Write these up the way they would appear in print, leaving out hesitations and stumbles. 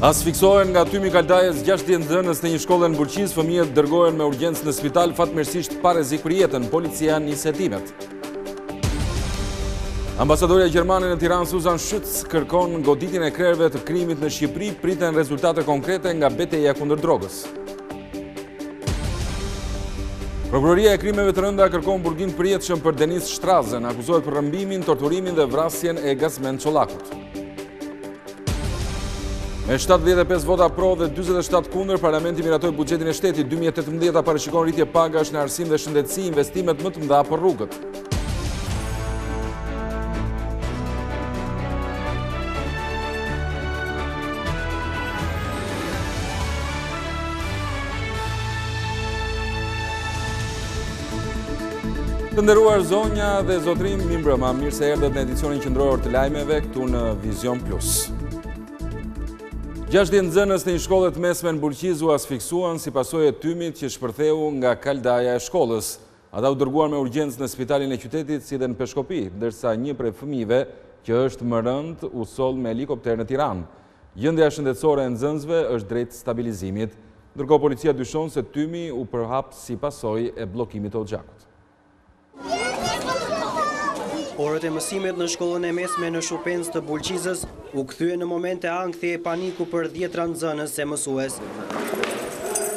Asfiksohen nga tymi kaldajes 60 nxënës në një shkollë në Burqiz, fëmijët dërgohen me urgjencë në spital, fatmirësisht pa rrezik për jetën, policia nis hetimet. Ambasadorja gjermane në Tiranë Susan Schütz kërkon goditjen e krerëve të krimit në Shqipëri, priten rezultate konkrete nga betejë kundër drogës. Prokuroria e krimeve të rënda kërkon burgim të përjetshëm për Denis Shtrazën, akuzohet për rrëmbimin, torturimin dhe vrasjen e Gazmen Çollakut. Me 75 vota pro dhe 47 kundër, Parlamenti miratoi buxhetin e shtetit. 2018 parashikon rritje pagash në arsim dhe shëndetësi, investimet më të mëdha për rrugët. Të nderuar zonja dhe zotrim, mirëmbrëma, mirë se erdhët në edicionin qendror të lajmeve këtu në Vizion Plus. 60 nxënës në një shkollë të mesme në Burqiz u asfiksuan si pasojë e tymit që shpërtheu nga kaldaja e shkollës. Ata u dërguan me urgjencë në spitalin e qytetit si dhe në Peshkopi, ndërsa një prej fëmijëve që është më rënd u soll me helikopter në Tiranë. Gjendja shëndetësore e nxënësve është drejt stabilizimit, ndërkohë policia dyshon se tymi u përhap si pasojë e bllokimit të Hoxhakut. Orët e mësimit në shkollën e mesme në Shupens të Burqizës u kthye në momente ankthje e paniku për 10 nxënës e mësues.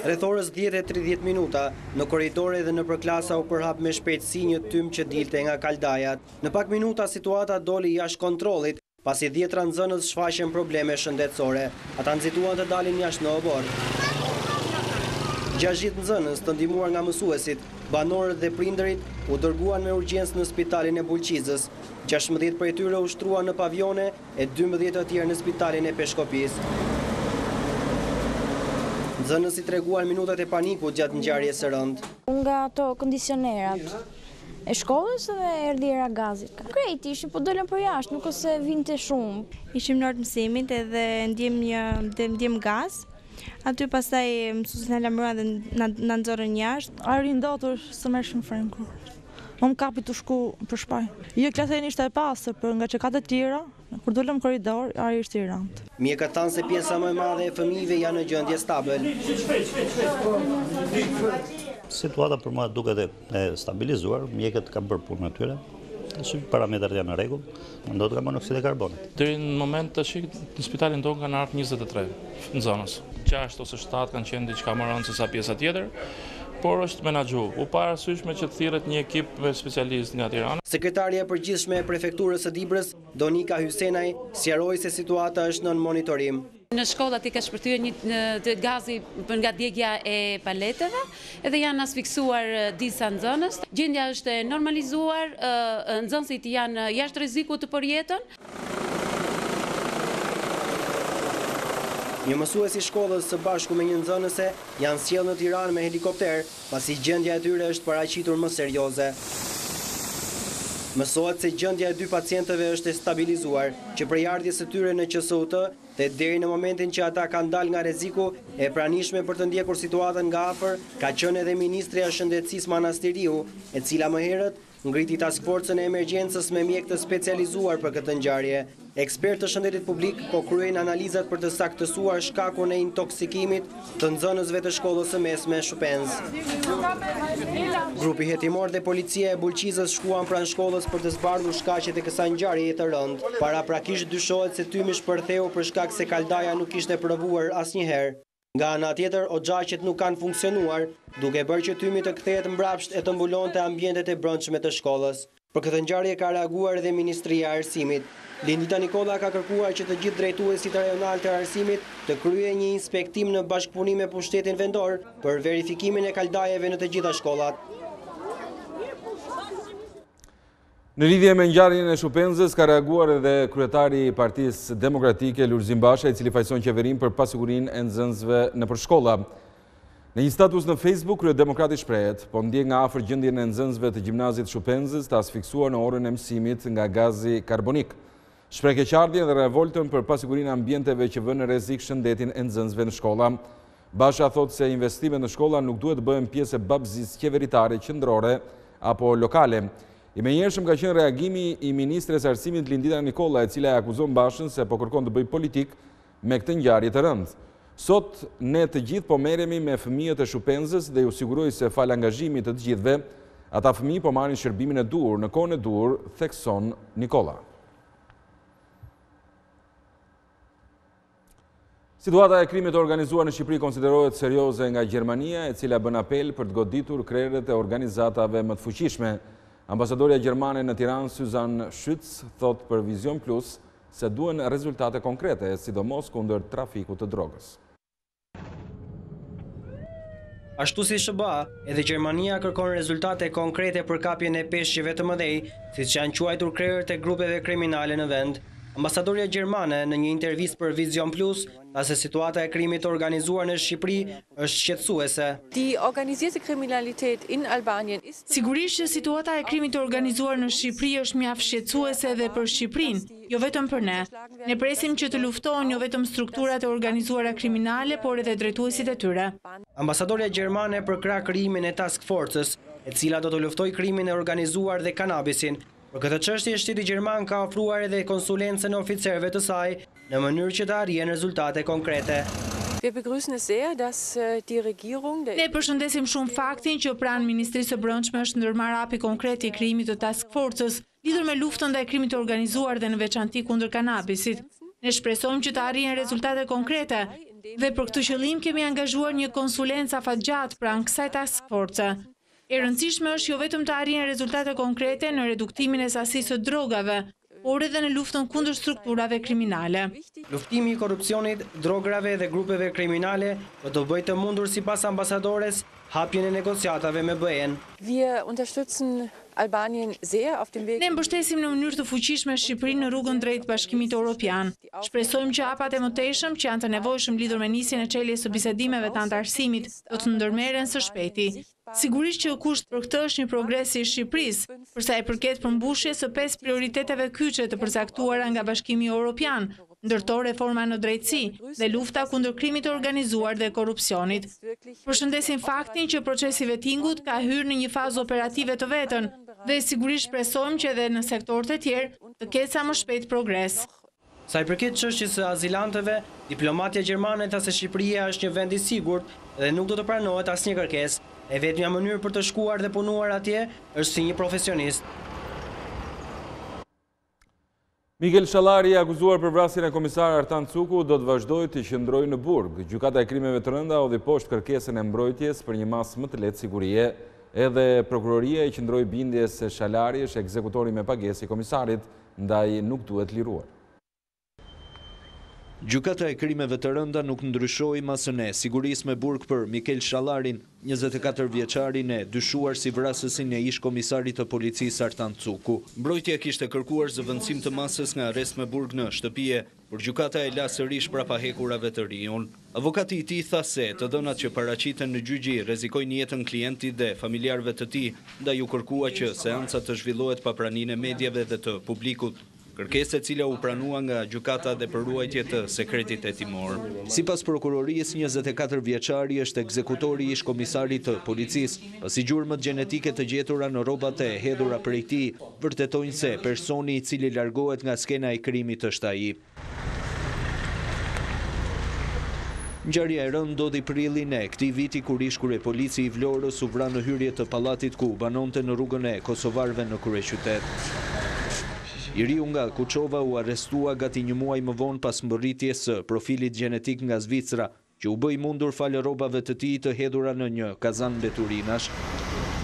Rreth orës 10:30 minuta, në korridore dhe nëpër klasa u përhap me shpejtësi një tym që dilte nga kaldajat. Në pak minuta situata doli jashtë kontrollit, pasi 10 nxënës shfaqen probleme shëndetësore. Ata nxituan të dalin jashtë në obor. 60 nxënës të ndihmuar nga mësuesit, banorët dhe prindërit u dërguan me urgjencë në spitalin e Burqizës. 16 prej tyre u shtruan në pavione e 12 të tjerë në spitalin e Peshkopis. Nxënësit treguan minutat e panikut gjatë ngjarjes së rëndë. Nga ato kondicionerat e shkollës dhe erdhjera gazit. Krejt ishin, po dolën për jashtë, nuk ose vinte shumë. Ishim në orë të mësimit edhe ndjem gaz. Aty pastaj mësuesit na lajmëruan dhe na nxorën jashtë. Ari ndotur së mërshëm frenku. Më kapi të shku për shpaj. Jo, klasa ishte e pastër, por nga që ka të tjera, kur dolëm korridor, ari ishte i rëndë. Mjekët thanë se pjesa më e madhe e fëmijëve janë në gjendje stabil. Situata për mua duket e stabilizuar, mjekët kanë bërë punën e tyre. Parametrat janë në rregull, ndot nga monoksid e karbonit. Deri në moment tash në spitalin tonë kanë ardhur 23 nxënës. 6 ose 7 kanë qenë diçka më rëndë se sa pjesa tjetër, por është menaxhu. U parasyshme që të thirret një ekip me specialistë nga Tirana. Sekretarja e përgjithshme e prefekturës së Dibrës, Donika Hysenaj, sqaroi se situata është nën monitorim. Në shkollat i ka shpërthyer një gazi nga djegja e paleteve edhe janë asfiksuar disa nxënës. Gjendja është normalizuar, nxënësit janë jashtë rrezikut të përjetën. Një mësues i shkollës së bashku me një nxënëse janë sjellë në Tiranë me helikopter, pasi gjendja e tyre është paraqitur më serioze. Mësohet se gjendja e 2 pacientëve është e stabilizuar, që prej ardhjes së tyre në QSUT dhe deri në momentin që ata kanë dalë nga rreziku e pranishme për të ndjekur situatën nga afër, ka qenë edhe Ministrja e Shëndetësisë Manastiriu, e cila më herët ngriti taskforcën e emergjencës me mjek të specializuar për këtë ngjarje. Ekspertë të shëndetit publik po kryejnë analizat për të saktësuar shkakun e intoksikimit të nxënësve të shkollës së mesme Shupens. Grupi hetimor dhe policia e Burqizës shkuan pranë shkollës për të zbardhur shkaqet e kësaj ngjarjeje të rëndë. Paraprakisht dyshohet se tymi shpërtheu për shkak se kaldaja nuk ishte provuar asnjëherë. Nga ana tjetër, Hoxhaqet nuk kanë funksionuar, duke bërë që tymi të kthehet mbrapsht e të mbulonte ambientet e brendshme të shkollës. Për këtë ngjarje ka reaguar edhe Ministria e Arsimit. Lindita Nikola ka kërkuar që të gjithë drejtuesit rajonal të arsimit të kryejë një inspektim në bashkëpunim me pushtetin vendor për verifikimin e kaldajeve në të gjitha shkollat. Në lidhje me ngjarjen e Shupenzës ka reaguar edhe kryetari i Partisë Demokratike Lulzim Basha, i cili fajson qeverinë për pasigurinë e nxënësve nëpër shkolla. Në një status në Facebook, kryedemokrati shprehet, po ndjek nga afër gjendjen e nxënësve të gjimnazit Shupenzës të asfiksuar në orën e mësimit nga gazi karbonik. Shpreh keqardhjen dhe revoltën për pasigurinë e ambienteve që vënë në rrezik shëndetin e nxënësve në shkolla. Basha thot se investimet në shkolla nuk duhet bëhen pjesë e babëzisë qeveritare qendrore apo lokale. I menjëhershëm ka qenë reagimi i ministres arsimit Lindita Nikola, e cila e akuzon Bashën se po kërkon të bëjë politik me këtë ngjarje të rëndë. Sot, ne të gjithë po merremi me fëmijët e Shupenzës dhe ju siguroj se fal angazhimit të të gjithëve, ata fëmijë po marrin shërbimin e duhur në kohën e duhur, thekson Nikola. Situata e krimit të organizuar në Shqipëri konsiderohet serioze nga Gjermania, e cila bën apel për të goditur krerët e organizatave më të fuqishme. Ambasadorja gjermane në Tiranë, Susan Schütz, thot për Vizion Plus se duhen rezultate konkrete, sidomos kundër trafikut të drogës. Ashtu si SBA, edhe Gjermania kërkon rezultate konkrete për kapjen e peshqeve të mëdhej, siç janë quajtur krerët e grupeve kriminale në vend. Ambasadorja gjermane në një intervistë për Vizion Plus tha se situata e krimit të organizuar në Shqipëri është shqetësuese. Sigurisht që situata e krimit të organizuar në Shqipëri është mjaft shqetësuese edhe për Shqipërinë, jo vetëm për ne. Ne presim që të luftojnë jo vetëm strukturat e organizuara kriminale, por edhe drejtuesit e tyre. Ambasadorja gjermane përkrah krijimin e Task Forces, e cila do të luftojë krimin e organizuar dhe kanabisin. Për këtë çështje, shteti gjerman ka ofruar edhe konsulencën e oficerëve të saj në mënyrë që të arrijen rezultate konkrete. Ne përshëndesim shumë faktin që pranë Ministrisë së Brendshme është ndërmarrë hapi konkret i krijimit të Task Forces lidhur me luftën ndaj krimit të organizuar dhe në veçanti kundër kanabisit. Ne shpresojmë që të arrijen rezultate konkrete dhe për këtë qëllim kemi angazhuar një konsulencë afatgjatë pranë kësaj Task Force. E rëndësishme është jo vetëm të arrijen rezultate konkrete në reduktimin e sasisë së drogave, por edhe në luftën kundër strukturave kriminale. Luftimi i korrupsionit, drograve dhe grupeve kriminale do të bëjë të mundur sipas ambasadores hapjen e negociatave me BE-n. Ne mbështesim në mënyrë të fuqishme Shqipërinë në rrugën drejt Bashkimit Evropian. Shpresojmë që hapat e mëtejshëm që janë të nevojshëm lidhur me nisjen e çeljes së bisedimeve të antarësimit do të ndërmerren së shpejti. Sigurisht që kusht për këtë është një progres i Shqipërisë, për sa i përket përmbushjes së 5 prioriteteve kyçe të përcaktuara nga Bashkimi Evropian, ndërto reforma në drejtësi dhe lufta kundër krimit të organizuar dhe korrupsionit. Përshëndesim faktin që procesi vettingut ka hyrë në një fazë operative të vetën dhe sigurisht shpresojmë që edhe në sektorët e tjerë të ketë sa më shpejt progres. Sa i përket çështjes së azilantëve, diplomatja gjermane tha se Shqipëria është një vend i sigurt dhe nuk do të pranohet asnjë kërkesë. E vetmja mënyrë për të shkuar dhe punuar atje është si një profesionist. Mikel Shallari, akuzuar për vrasjen e komisar Artan Cuku, do të vazhdojë të qëndrojë në burg. Gjykata e krimeve të rënda hodhi poshtë kërkesën e mbrojtjes për një masë më të lehtë sigurie, edhe prokuroria i qëndroi bindjes se Shallari është ekzekutori me pagesë i komisarit, ndaj nuk duhet liruar. Gjykata e krimeve të rënda nuk ndryshoi masën e sigurisë me burg për Mikel Shallarin, 24 vjeçarin e dyshuar si vrasësin e ish komisarit të policisë Artan Cuku. Mbrojtja kishte kërkuar zëvendësim të masës nga arrest me burg në shtëpie, por gjykata e la sërish prapahekurave të riun. Avokati i tij tha se të dhënat që paraqiten në gjyqi rrezikojnë jetën klientit dhe familjarëve të tij, ndaj u kërkua që seanca të zhvillohet pa praninë e medjave dhe të publikut. Kërkesë e cila u pranua nga gjykata dhe për ruajtje të sekretit hetimor. Sipas prokurorisë, 24 vjeçari është ekzekutori ish komisarit të policisë, pasi gjurmët gjenetike të gjetura në rrobat e hedhura prej tij vërtetojnë se personi i cili largohet nga skena e krimit është ai. Ngjarja e rëndë ndodhi prilin e këtij viti kur ish kryepolici i Vlorës u vra në hyrje të pallatit ku banonte në rrugën e kosovarëve në kryeqytet. I riu nga Kuçova u arrestua gati një muaj më vonë pas mbërritjes së profilit gjenetik nga Zvicra, që u bë i mundur falë rrobave të tij të hedhura në një kazan mbeturinash.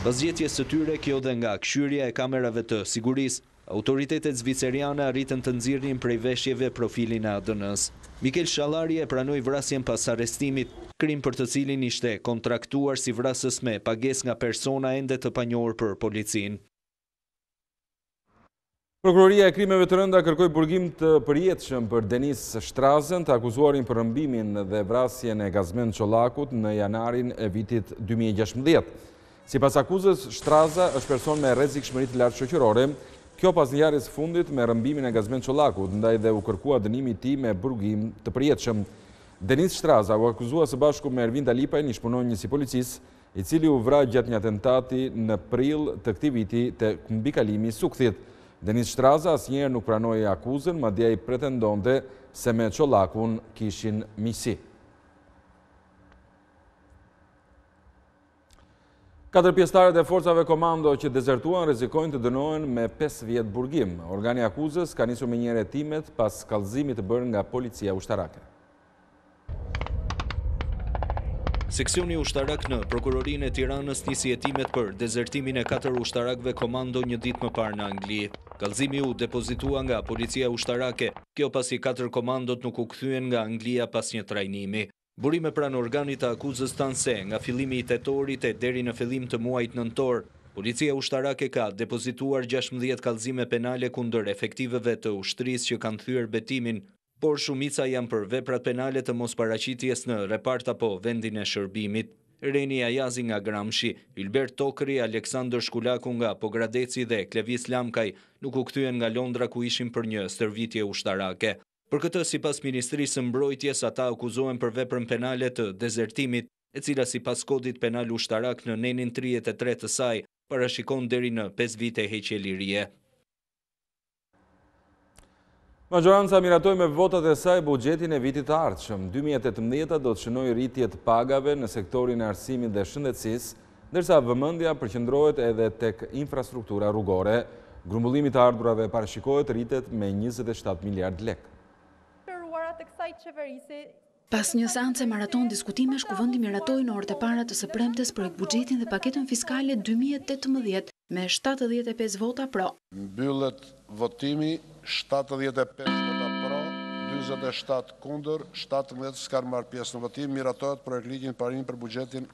Pas gjetjes së tyre, kjo dhe nga këshyrja e kamerave të sigurisë, autoritetet zviceriane arritën të nxirrin prej veshjeve profilin e ADN-s. Mikel Shallari e pranoi vrasjen pas arrestimit, krim për të cilin ishte kontraktuar si vrasës me pagesë nga persona ende të panjohur për policinë. Prokuroria e krimeve të rënda kërkoi burgim të përjetshëm për Denis Shtrazën, të akuzuarin për rëmbimin dhe vrasjen e Gazmen Çollakut në janarin e vitit 2016. Sipas akuzës, Shtraza është person me rrezikshmëri të lartë shoqërore, kjo pas ngjarjes fundit me rëmbimin e Gazmen Çollakut, ndaj dhe u kërkua dënimi i tij me burgim të përjetshëm. Denis Shtraza u akuzua së bashku me Ervin Talipaj, një punonjës i policisë, i cili u vra gjatë një atentati në prill të këtij viti tek mbikalimi i Sukthit. Denis Shtraza asnjëherë nuk pranoi akuzën, madje ai pretendonte se me Çollakun kishin miqësi. 4 pjesëtarët e forcave komando që dezertuan rrezikojnë të dënohen me 5 vjet burgim. Organi akuzës ka nisur me një hetimet pas kallëzimit të bërë nga policia ushtarake. Seksioni ushtarak në Prokurorinë e Tiranës nisi hetimet për dezertimin e 4 ushtarakëve komando një ditë më parë në Angli. Kallëzimi u depozitua nga policia ushtarake, kjo pasi 4 komandot nuk u kthyen nga Anglia pas një trajnimi. Burime pranë organit të akuzës tanë se nga fillimi i tetorit e deri në fillim të muajit nëntor, policia ushtarake ka depozituar 16 kallëzime penale kundër efektiveve të ushtrisë që kanë thyer betimin, por shumica janë për veprat penale të mosparaqitjes në repart apo vendin e shërbimit. Reni Ajazi nga Gramshi, Ylbert Tokri, Aleksandër Shkulaku nga Pogradeci dhe Klevis Lamkaj nuk u kthyen nga Londra ku ishin për një stërvitje ushtarake. Për këtë, sipas Ministrisë së Mbrojtjes, ata akuzohen për veprën penale të dezertimit, e cila sipas kodit penal ushtarak në nenin 33 të saj, parashikon deri në 5 vite heqje lirie. Majoranca miratoi me votat e saj buxhetin e vitit të ardhshëm. 2018 do të shënojë rritje të pagave në sektorin e arsimit dhe shëndetësisë, ndërsa vëmendja përqendrohet edhe tek infrastruktura rrugore. Grumbullimi të ardhurave parashikohet rritet me 27 miliard lekë. Pas një seance maraton diskutimesh, Kuvendi miratoi në orët e para të së premtes projekt buxhetin dhe paketën fiskale 2018 me 75 vota pro. Mbyllet votimi, 75 vota pro, 47 kundër, 17 s'kan marrë pjesë në votim, miratohet projekt ligjin parim për buxhetin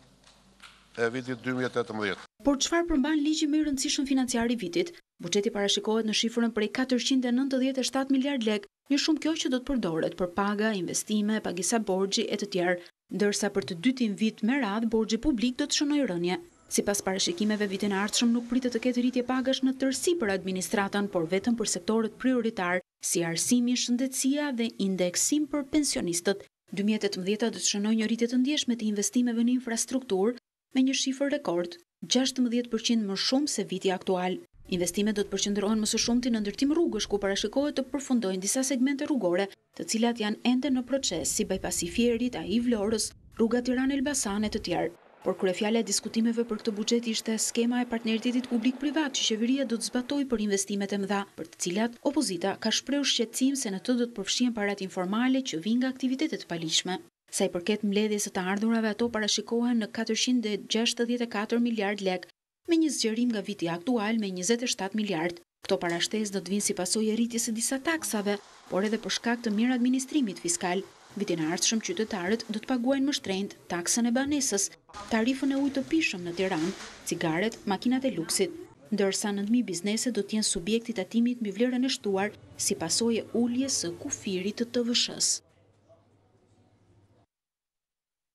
e vitit 2018. Por çfarë përmban ligji më i rëndësishëm financiar i vitit? Buxheti parashikohet në shifrën prej 497 miliard lekë, një shumë kjo që do të përdoret për paga, investime, pagesa borxhi e të tjerë, ndërsa për të dytin vit me radhë borxhi publik do të shënojë rënje. Sipas parashikimeve vitin e ardhshëm nuk pritet të ketë rritje pagash në tërësi për administratën, por vetëm për sektorët prioritar, si arsimi, shëndetësia dhe indeksim për pensionistët. 2018 do të shënojë një rritje të ndjeshme të investimeve në infrastrukturë me një shifër rekord, 16% më shumë se viti aktual. Investimet do të përqendrohen më së shumti në ndërtim rrugësh, ku parashikohet të përfundojnë disa segmente rrugore, të cilat janë ende në proces, si bypassi Fierit, AI Vlorës, rruga Tiranë-Elbasan e të tjerë. Por kryefjala e diskutimeve për këtë buxhet ishte skema e partneritetit publik-privat që qeveria do të zbatojë për investimet e mëdha, për të cilat opozita ka shprehur shqetësim se në të do të përfshihen parat informale që vijnë nga aktivitetet të paligjshme. Sa i përket mbledhjes së të ardhurave, ato parashikohen në 464 miliard lekë, me një zgjerim nga viti aktual me 27 miliard. Këto parashtesë do të vinë si pasojë e rritjes së disa taksave, por edhe për shkak të mirë administrimit fiskal. Vitin e ardhshëm qytetarët do të paguajnë më shtrenjtë taksën e banesës, tarifën e ujit të pishëm në Tiranë, cigaret, makinat e luksit, ndërsa nëntëmi biznese do të jenë subjekti i tatimit mbi vlerën e shtuar si pasojë e uljes së kufirit të TVSH-s.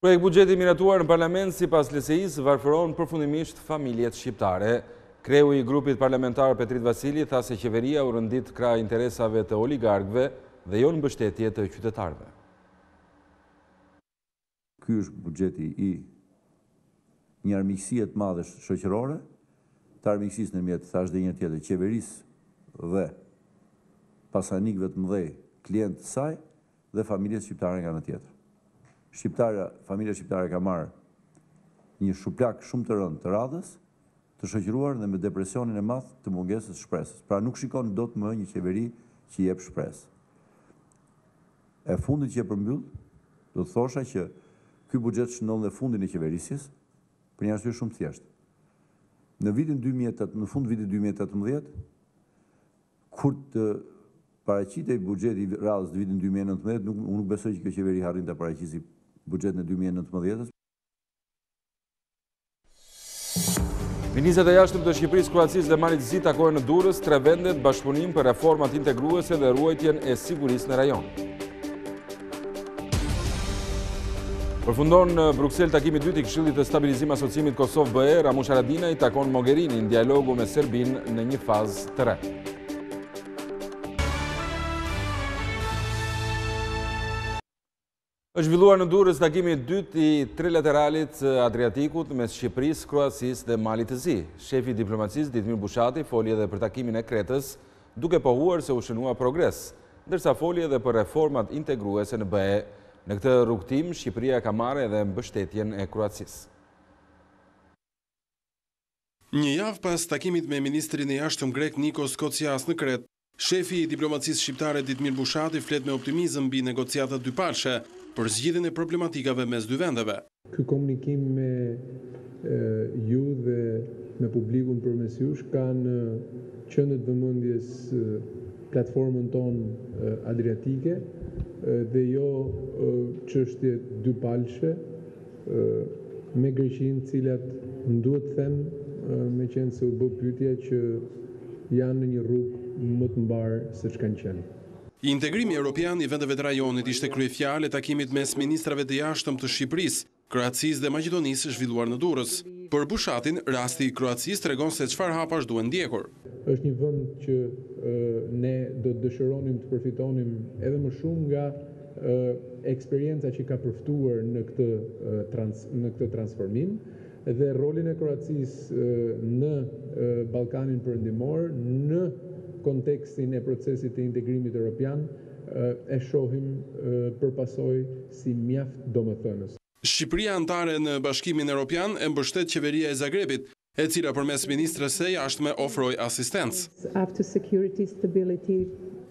Projekt buxheti miratuar në parlament sipas LSI-s varfëron përfundimisht familjet shqiptare. Kreu i grupit parlamentar Petrit Vasili tha se qeveria u rëndit krah interesave të oligarkëve dhe jo në mbështetje të qytetarëve. Ky është buxheti i një armiqësie të madhe shoqërore, të armiqësisë ndërmjet thash dhe një tjetër qeverisë dhe pasanikëve të mëdhej, klientë të saj dhe familjes shqiptare nga ana tjetër. Familja shqiptare ka marrë një shuplak shumë të rëndë të radhës, të shoqëruar dhe me depresionin e madh të mungesës shpresës. Pra nuk shikon dot më një qeveri që jep shpresë. E fundit që e përmbyll, do të thosha që ky buxhet shënon dhe fundin e qeverisjes për një arsye shumë thjeshtë. Në fund vitit 2018, kur të paraqitej buxheti i radhës të vitit 2019, unë nuk besoj që kjo qeveri harrin ta paraqisë buxhetin e 2019-s. Ministrat e jashtëm të Shqipërisë, Kroacisë dhe Malit të Zi takohen në Durrës 3 vendet bashkëpunim për reformat integruese dhe ruajtjen e sigurisë në rajon. Përfundon në Bruksel takimi i dytë i Këshillit të Stabilizim Asociimit Kosovë-BE. Ramush Haradinaj takon Mogherinin në dialogu me Serbinë në një fazë të re. Është zhvilluar në Durrës takimi i dytë i trilateralit Adriatikut mes Shqipërisë, Kroacisë dhe Malit të Zi. Shefi i diplomacisë Ditmir Bushati foli edhe për takimin e Kretës, duke pohuar se u shënua progres. ndërsa foli edhe për reformat integruese në BE. Në këtë rrugtim, Shqipëria ka marrë edhe mbështetjen e Kroacisë. Një javë pas takimit me ministrin e jashtëm grek Nikos Kocias në Kret, shefi i diplomacisë shqiptare Ditmir Bushati flet me optimizëm mbi negociatat dypalshe për zgjidhjen e problematikave mes dy vendeve. Ky komunikim me ju dhe me publikun përmes jush kanë qenë të vëmendjes platformën tonë adriatike dhe jo çështje dypalshe me Greqinë, cilat duhet them me qenë se u bë pyetja që janë në një rrugë më të mbarë se ç'kanë qenë. Integrimi evropian i vendeve të rajonit ishte kryefjalë e takimit mes ministrave të jashtëm të Shqipërisë, Kroacisë dhe Maqedonisë zhvilluar në Durrës. Për Bushatin, rasti i Kroacisë tregon se çfarë hapash duhen ndjekur. Është një vend që ne do të dëshironim të përfitonim edhe më shumë nga eksperienca që ka përftuar në këtë transformim dhe rolin e Kroacisë në Ballkanin Perëndimor në kontekstin e procesit të integrimit evropian e shohim përpasoj si mjaft domethënës. Shqipëria antare në Bashkimin Evropian e mbështet qeveria e Zagrebit, e cila përmes ministres së jashtme ofroi asistencë.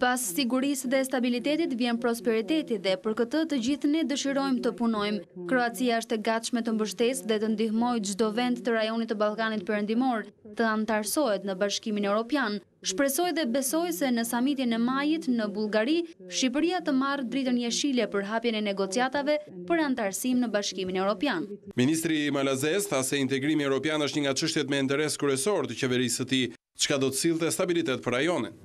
Pas sigurisë dhe stabilitetit vjen prosperiteti dhe për këtë të gjithë ne dëshirojmë të punojmë. Kroacia është e gatshme të mbështesë dhe të ndihmojë çdo vend të rajonit të Ballkanit Perëndimor të antarësohet në Bashkimin Evropian. Shpresoj dhe besoj se në samitin e majit në Bullgari, Shqipëria të marrë dritën jeshile për hapjen e negociatave për antarësim në Bashkimin Evropian. Ministri malazez tha se integrimi evropian është një nga çështjet me interes kryesor të qeverisë së tij, çka do të sillte stabilitet për rajonin.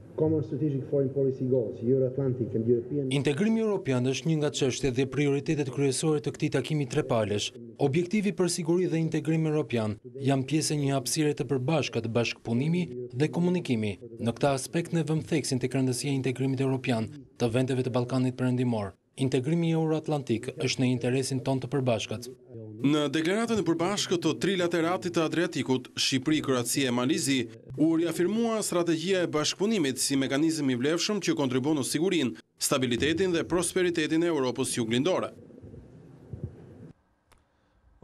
Integrimi europian është një nga çështjet dhe prioritetet kryesore të këtij takimi trepalesh. Objektivi për siguri dhe integrim europian janë pjesë e një hapësire të përbashkët bashkëpunimi dhe komunikimi. Në këtë aspekt ne vëmë theksin tek rëndësia e integrimit europian të vendeve të Ballkanit Perëndimor. Integrimi euroatlantik është në interesin ton të përbashkët. Në deklaratën e përbashkët të trilateratit të Adriatikut, Shqipëri, Kroacia e Malizi, u riafirmua strategjia e bashkëpunimit si mekanizëm i vlefshëm që kontribon në sigurinë, stabilitetin dhe prosperitetin e Europës juglindore.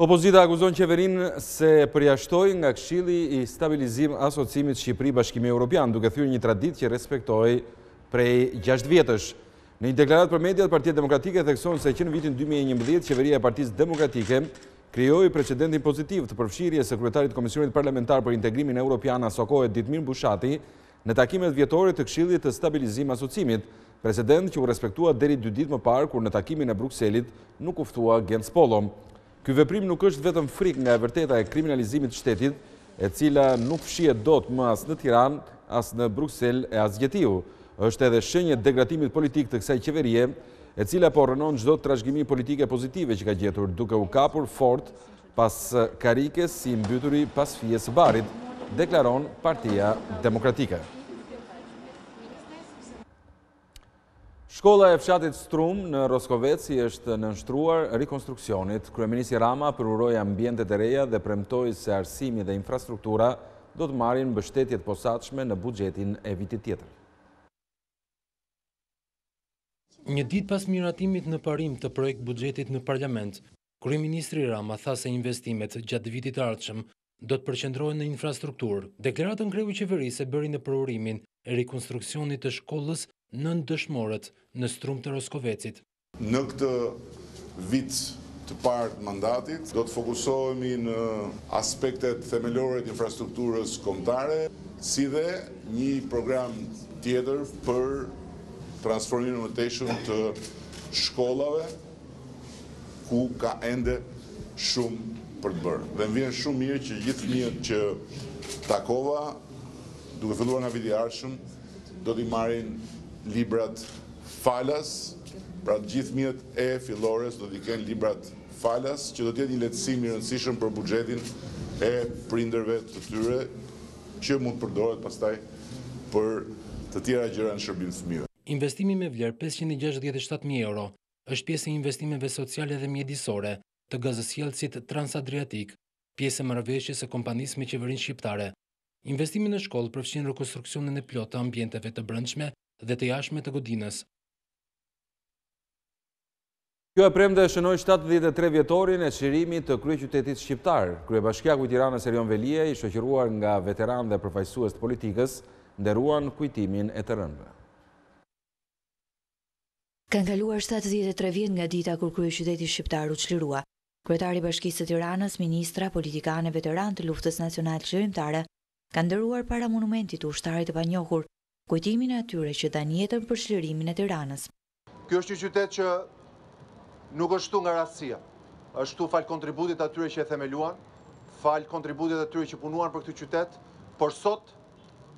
Opozita akuzon qeverinë se përjashtoi nga Këshilli i Stabilizim Asociimit Shqipëri-Bashkimi Evropian, duke thyer një traditë që respektoi prej 6 vjetësh. Në një deklaratë për mediat, Partia Demokratike thekson se që në vitin 2011 qeveria e Partisë Demokratike krijoi precedentin pozitiv të përfshirjes së kryetarit të Komisionit Parlamentar për Integrimin Evropian asokohet Ditmir Bushati në takimet vjetore të Këshillit të Stabilizim Asociimit, precedent që u respektua deri 2 ditë më parë kur në takimin e Brukselit nuk u ftua Gens Polo. Ky veprim nuk është vetëm frikë nga e vërteta e kriminalizimit të shtetit, e cila nuk fshihet dot më as në Tiranë, as në Bruksel e as Gjetiu. Është edhe shenjë degratimit politik të kësaj qeverie, e cila po rënon çdo trashëgimi politike pozitive që ka gjetur, duke u kapur fort pas karikes si mbyturi pas fijes së barit, deklaron Partia Demokratike. Shkolla e fshatit Strum në Roskoveci është nënshtruar rikonstruksionit. Kryeministri Rama përuroi ambientet e reja dhe premtoi se arsimi dhe infrastruktura do të marrin mbështetje të posaçme në buxhetin e vitit tjetër. Një ditë pas miratimit në parim të projekt buxhetit në parlament, kryeministri Rama tha se investimet gjatë vitit të ardhshëm do të përqendrohen në infrastrukturë. Deklaratën kreu i qeverisë e bëri në përurimin e rikonstruksionit të shkollës nën dëshmorët në Strum të Roskovecit. Në këtë vit të parë të mandatit do të fokusohemi në aspektet themelore të infrastrukturës kombëtare, si dhe një program tjetër për transformimin më teshëm të shkollave ku ka ende shumë për të bërë. Dhe më vjen shumë mirë që gjithë fëmijët që takova, duke filluar nga viti i ardhshëm, do t'i marrin librat falas, pra gjithë fëmijët e fillores do t'i kenë librat falas, që do t'jetë një lehtësim i rëndësishëm për buxhetin e prindërve të tyre, që mund të përdoret pastaj për të tjera gjëra në shërbim të fëmijëve. Investimi me vlerë 567.000 euro është pjesë e investimeve sociale dhe mjedisore të gazësjellësit Transadriatik, pjesë e marrëveshjes së kompanisë me qeverinë shqiptare. Investimi në shkollë përfshin rekonstruksionin e plotë të ambienteve të brendshme dhe të jashtme të godinës. Kjo e premte shënoi 73 vjetorin e çlirimit të kryeqytetit shqiptar. Kryebashkiaku i Tiranës Erion Velia, i shoqëruar nga veteranë dhe përfaqësues të politikës, nderuan kujtimin e të rëndëve. Kanë kaluar 73 vjet nga dita kur kryeqyteti shqiptar u çlirua. Kryetari i Bashkisë së Tiranës, ministra, politikanë, veteranë të luftës nacionale çlirimtare kanë nderuar para monumentit të ushtarit të panjohur, kujtimin e atyre që dhanë jetën për çlirimin e Tiranës. Ky është një qytet që nuk është këtu nga rastësia. Është këtu fal kontributit atyre që e themeluan, fal kontributit atyre që punuan për këtë qytet, por sot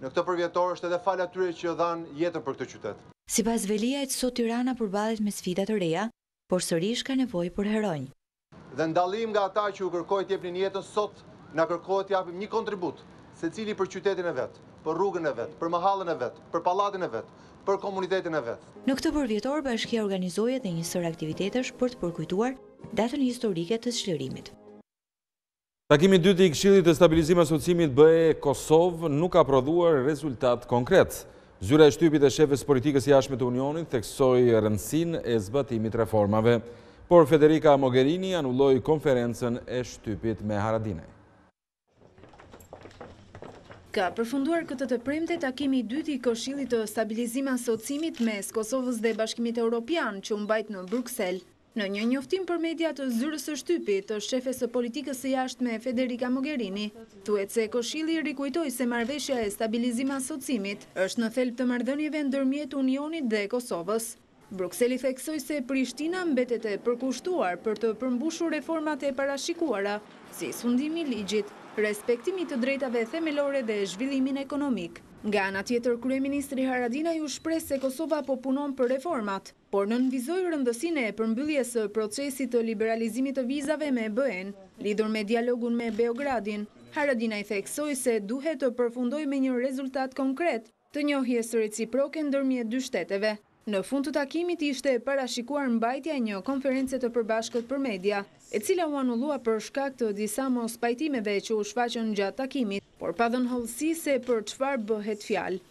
në këtë përvjetor është edhe fal atyre që dhanë jetën për këtë qytet. Sipas Veliajt, sot Tirana përballet me sfida të reja, por sërish ka nevojë për heronj. Dhe ndallim nga ata që u kërkoi të jepnin jetën, sot na kërkohet të japim një kontribut, secili për qytetin e vet, për rrugën e vet, për mahallën e vet, për pallatin e vet, për komunitetin e vet. Në këtë përvjetor, bashkia organizoi edhe një sër aktivitetesh për të përkujtuar datën historike të çlirimit. Takimi i dytë i Këshillit të Stabilizimit Asociimit BE Kosovë nuk ka prodhuar rezultat konkret. Zyra e shtypit e shefes politikës jashtme të Unionit theksoi rëndësinë e zbatimit reformave, por Federica Mogherini anulloi konferencën e shtypit me Haradinaj. Ka përfunduar këtë të premte takimi i dytë i Këshillit të Stabilizimit Asociimit mes Kosovës dhe Bashkimit Evropian që u mbajt në Bruksel. Në një njoftim për media të zyrës së shtypit të shefes së politikës së jashtme Federica Mogherini, thuhet se Këshilli rikujtoi se marrëveshja e stabilizimit asociimit është në thelb të marrëdhënieve ndërmjet Unionit dhe Kosovës. Brukseli theksoi se Prishtina mbetet e përkushtuar për të përmbushur reformat e parashikuara, si sundimi i ligjit, respektimi të drejtave themelore dhe zhvillimin ekonomik. Nga ana tjetër, kryeministri Haradinaj u shpreh se Kosova po punon për reformat, por nënvizoi rëndësinë e përmbylljes së procesit të liberalizimit të vizave me BE-n, lidhur me dialogun me Beogradin. Haradinaj theksoi se duhet të përfundojë me një rezultat konkret të njohjes reciproke ndërmjet dy shteteve. Në fund të takimit ishte parashikuar mbajtja e një konference të përbashkët për media, e cila u anullua për shkak të disa mos pajtimeve që u shfaqën gjatë takimit, por pa dhënë hollësi se për çfarë bëhet fjalë.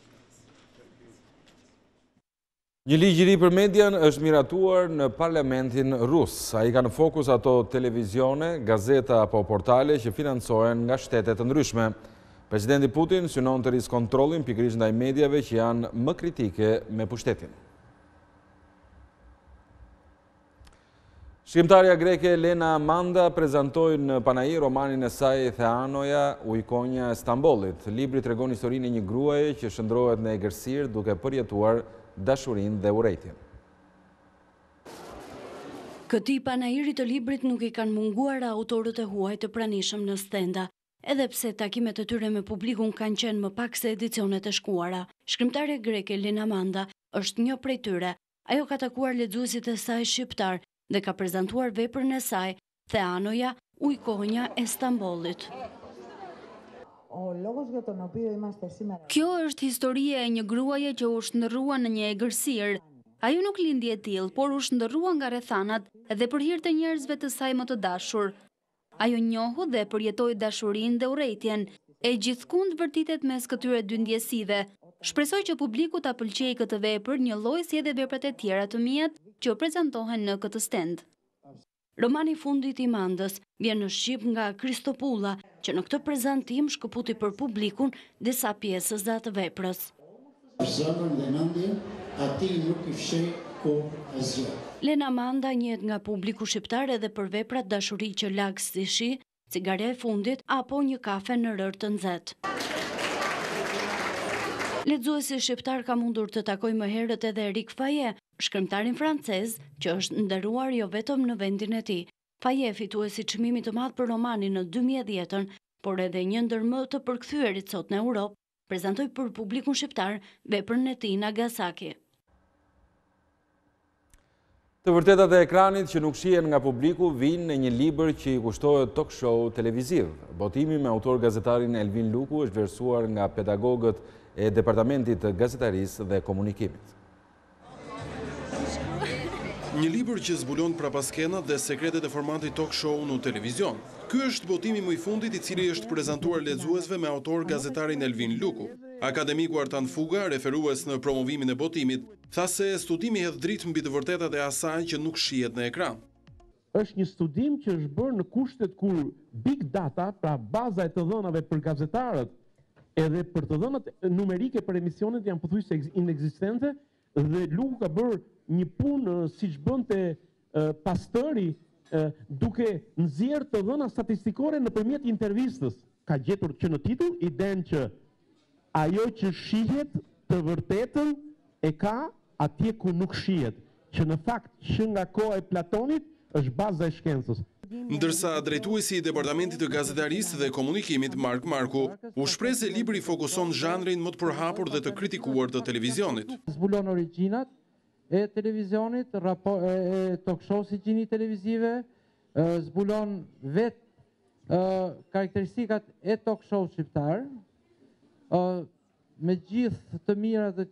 Një ligj i ri për median është miratuar në parlamentin rus. Ai ka në fokus ato televizione, gazeta apo portale që financohen nga shtete të ndryshme. Presidenti Putin synon të rrisë kontrollin pikërisht ndaj mediave që janë më kritike me pushtetin. Shkrimtarja greke Lena Manda prezantoi në Panai romanin e saj Theanoja, ujkonja e Stambollit. Libri tregon historinë e një gruaje që shndrohet në egërsirë duke përjetuar dashurinë dhe urrejtjen. Këtij panairi të librit nuk i kanë munguar autorët e huaj të pranishëm në stenda, edhe pse takimet e tyre me publikun kanë qenë më pak se edicionet e shkuara. Shkrimtarja greke Lena Manda është një prej tyre. Ajo ka takuar lexuesit e saj shqiptar dhe ka prezantuar veprën e saj, Theanoja, ujkonja e Stambollit. Kjo është historia e një gruaje që u shndërrua në një egërsirë. Ajo nuk lindi e tillë, por u shndërrua nga rrethanat dhe për hir të njerëzve të saj më të dashur. Ajo njohu dhe përjetoi dashurinë dhe urrejtjen, e gjithkund vërtitet mes këtyre dy ndjesive. Shpresoj që publiku ta pëlqejë këtë vepër njëlloj si edhe veprat e tjera të mia që prezantohen në këtë stend. Romani fundit i Mandës vjen në shqip nga Kristopulla, që në këtë prezantim shkëputi për publikun disa pjesës dhe atë veprës. Lena Manda njihet nga publiku shqiptar edhe për veprat dashuri që lagës si shi, cigare e fundit apo një kafe në rër të nxehtë. Lexuesi shqiptar ka mundur të takojë më herët edhe Erik Faye, shkrimtarin francez që është nderuar jo vetëm në vendin e tij. Faye fituesi çmimit të madh për romanin në 2010-ën, por edhe një ndër më të përkthyerit sot në Europë, prezantoi për publikun shqiptar veprën e tij Nagasaki. Të vërtetat e ekranit që nuk shihen nga publiku vinë në një libër që i kushtohet talk show televiziv. Botimi me autor gazetarin Elvin Luku është vlerësuar nga pedagogët e Departamentit të Gazetarisë dhe Komunikimit. Një libër që zbulon prapaskenat dhe sekretet e formatit talk show në televizion. Ky është botimi më i fundit i cili është prezantuar lexuesve me autor gazetarin Elvin Luku. Akademiku Artan Fuga, referues në promovimin e botimit, tha se studimi hedh dritë mbi të vërtetat e asaj që nuk shihet në ekran. Është një studim që është bërë në kushtet kur big data, pra baza e të dhënave për gazetarët, edhe për të dhënat numerike për emisionet janë pothuajse inekzistente, dhe Luku ka bërë një punë siç bënte Pastëri, duke nxjerrë të dhëna statistikore nëpërmjet intervistës. Ka gjetur që në titull idenë që ajo që shihet të vërtetën e ka atje ku nuk shihet, që në fakt që nga koha e Platonit është baza e shkencës. Ndërsa drejtuesi i Departamentit të Gazetarisë dhe Komunikimit Mark Marku u shpreh se libri fokuson zhanrin më të përhapur dhe të kritikuar të televizionit. Zbulon origjinat e televizionit, e talk show si gjini televizive, zbulon vetë karakteristikat e talk show shqiptar, me gjithë të mirat dhe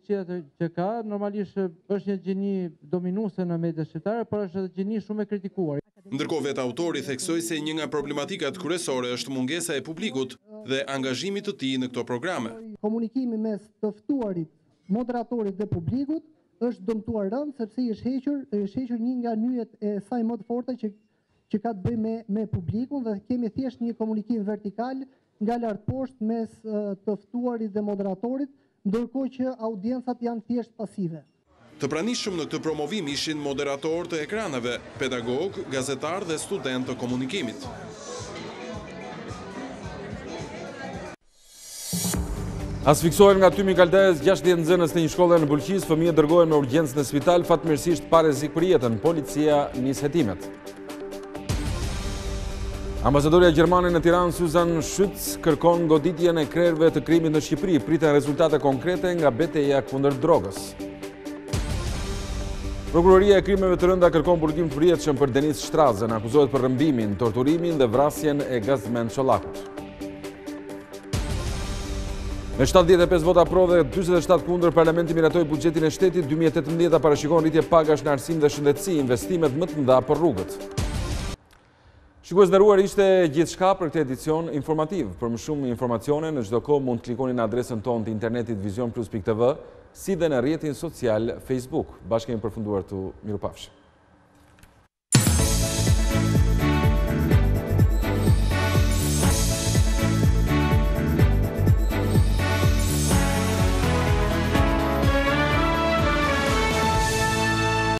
që ka, normalisht është një gjeni dominuese në media shqiptare, por është edhe gjeni shumë e kritikuar. Ndërkohë vetë autori theksoi se një nga problematikat kryesore është mungesa e publikut dhe angazhimit të tij në këto programe. Komunikimi mes të ftuarit, moderatorit dhe publikut është dëmtuar rënd sepse i është hequr një nga nyjet e saj më të forta që ka të bëjë me publikun, dhe kemi thjesht një komunikim vertikal nga lart poshtë mes të ftuarit dhe moderatorit, ndërkohë që audiencat janë thjesht pasive. Të pranishëm në këtë promovim ishin moderator të ekranave, pedagog, gazetar dhe student të komunikimit. Asfiksohen nga tymi kaldes 60 nxënës të një shkolle në Bulqis, fëmijët dërgohen me urgjencë në spital, fatmirësisht pa rrezik për jetën, policia nis hetimet. Ambasadorja gjermane në Tiranë, Susan Schütz, kërkon goditjen e krerëve të krimit në Shqipëri, priten rezultate konkrete nga betejë kundër drogës. Prokuroria e krimeve të rënda kërkon burgim të përjetshëm për Denis Shtrazën, akuzohet për rrëmbimin, torturimin dhe vrasjen e Gazmend Çollakut. Me 75 vota pro dhe 47 kundër, Parlamenti miratoi buxhetin e shtetit 2018 parashikon rritje pagash në arsim dhe shëndetësi, investimet më të mëdha për rrugët. Shikues nderuar, ishte gjithçka për këtë edicion informativ. Për më shumë informacione në çdo kohë mund të klikoni në adresën tonë të internetit vizion+.tv, si dhe në rrjetin social Facebook. Bashkë kemi përfunduar tu, mirupafshim.